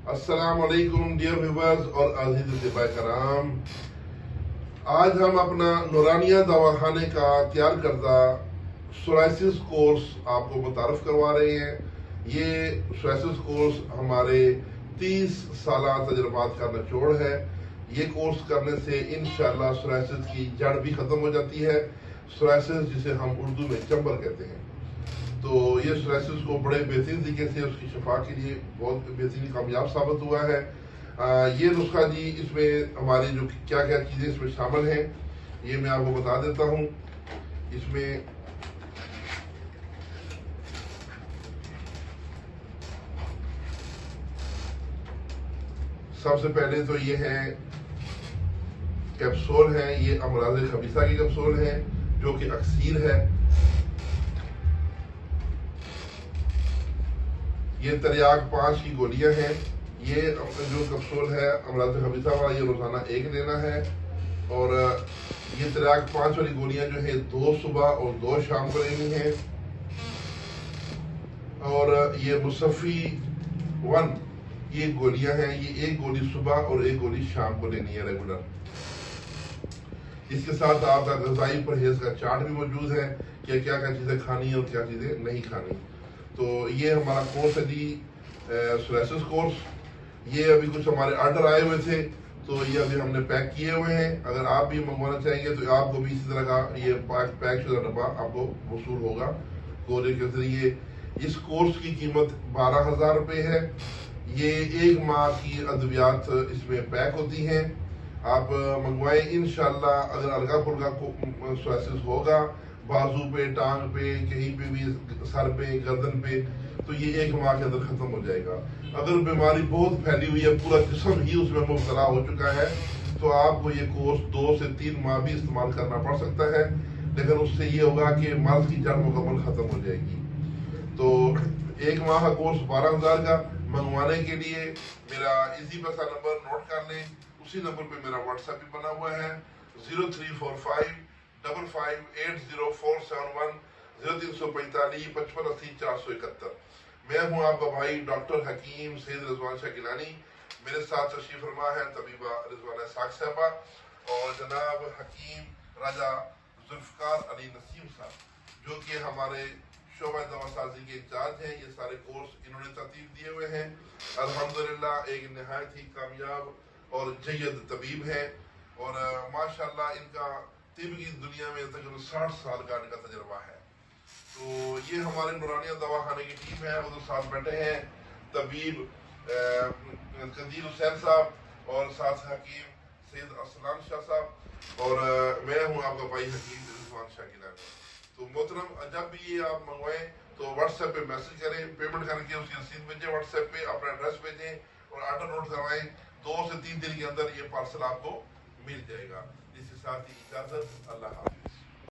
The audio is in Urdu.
السلام علیکم ڈیئر ویورز اور عزیز اطباء کرام، آج ہم اپنا نورانیہ دواخانے کا تیار کردہ سورائسس کورس آپ کو متعارف کروا رہے ہیں۔ یہ سورائسس کورس ہمارے 30 سالہ تجربات کا نچوڑ ہے۔ یہ کورس کرنے سے انشاءاللہ سورائسس کی جڑ بھی ختم ہو جاتی ہے، سورائسس جسے ہم اردو میں چمبر کہتے ہیں۔ تو یہ سورائسس کو بڑے بہترین طریقے سے اس کی شفا کے لیے بہت بہترین کامیاب ثابت ہوا ہے۔ یہ نسخہ جی، اس میں ہماری جو کیا کیا چیزیں اس میں شامل ہیں یہ میں آپ کو بتا دیتا ہوں۔ اس میں سب سے پہلے تو یہ ہے کیپسول ہے، یہ امراض خبیثہ کی کیپسول ہے جو کہ اکسیر ہے۔ یہ تریاک 5 کی گولیاں ہیں۔ یہ جو کیپسول ہے امراض خبیثہ والا، یہ روزانہ 1 لینا ہے۔ اور یہ تریاک 5 والی گولیاں جو ہے 2 صبح اور 2 شام کو لینی ہے۔ اور یہ مصفی 1 یہ گولیاں ہیں، یہ 1 گولی صبح اور 1 گولی شام کو لینی ہے ریگولر۔ اس کے ساتھ آپ کا غذائی پرہیز کا چارٹ بھی موجود ہے کہ کیا کیا چیزیں کھانی اور کیا چیزیں نہیں کھانی۔ تو یہ ہمارا کورس ہے جی، سورائسس کورس۔ یہ ابھی کچھ ہمارے آرڈر آئے ہوئے تھے تو یہ ابھی ہم نے پیک کیے ہوئے ہیں۔ اگر آپ بھی منگوانا چاہیں گے تو آپ کو بھی اسی طرح کا یہ پیک شدہ ڈبہ آپ کو وصول ہوگا کوریئر کے ذریعے۔ اس کورس کی قیمت 12,000 روپے ہے۔ یہ 1 ماہ کی ادویات اس میں پیک ہوتی ہیں۔ آپ منگوائیں انشاءاللہ۔ اگر الگا پلگا سورائسس ہوگا بازو پہ، ٹانگ پہ، کہیں پہ بھی، سر پہ، گردن پہ، تو یہ 1 ماہ کے اندر ختم ہو جائے گا۔ اگر بیماری بہت پھیلی ہوئی ہے، پورا جسم ہی اس میں مبتلا ہو چکا ہے، تو آپ کو یہ کورس 2 سے 3 ماہ بھی استعمال کرنا پڑ سکتا ہے، لیکن اس سے یہ ہوگا کہ مرض کی جڑ مکمل ختم ہو جائے گی۔ تو 1 ماہ کا کورس 12,000 کا منگوانے کے لیے میرا ایزی پیسہ نمبر نوٹ کر لیں۔ اسی نمبر پہ میرا واٹس ایپ بھی بنا ہوا ہے 0345 5580 471 0345 5580 471۔ میں ہوں آپ کا بھائی ڈاکٹر حکیم سید رضوان شاہ گیلانی۔ میرے ساتھ تشریف فرما ہے طبیبہ رضوانہ اسحاق صاحبہ اور جناب حکیم راجہ ذوالفقار علی نسیم صاحب، جو کہ ہمارے شعبہ دوا سازی کے انچارج ہیں۔ یہ سارے کورس انہوں نے ترتیب دیے ہوئے ہیں۔ الحمدللہ ایک نہایت ہی کامیاب اور جید طبیب ہیں، اور ماشاءاللہ ان کا طب کی دنیا میں تقریباً 60 سال کا ان کا تجربہ ہے۔ تو یہ ہمارے نورانیہ دواخانے کی ٹیم ہے، ادھر ساتھ بیٹھے ہیں طبیب قندیل حسین صاحب اور ساتھ حکیم سید ارسلان شاہ صاحب، اور میں ہوں آپ کا بھائی حکیم رضوان شاہ گیلانی۔ تو محترم، جب بھی یہ آپ منگوائیں تو واٹس ایپ پہ میسج کریں، پیمنٹ کر کے اس کی رسید بھیجیں، واٹس ایپ پہ اپنا ایڈریس بھیجیں اور آرڈر نوٹ کروائیں۔ 2 سے 3 دن کے اندر یہ پارسل آپ کو مل جائے گا۔ اس کے ساتھ ہی اجازت، اللہ حافظ۔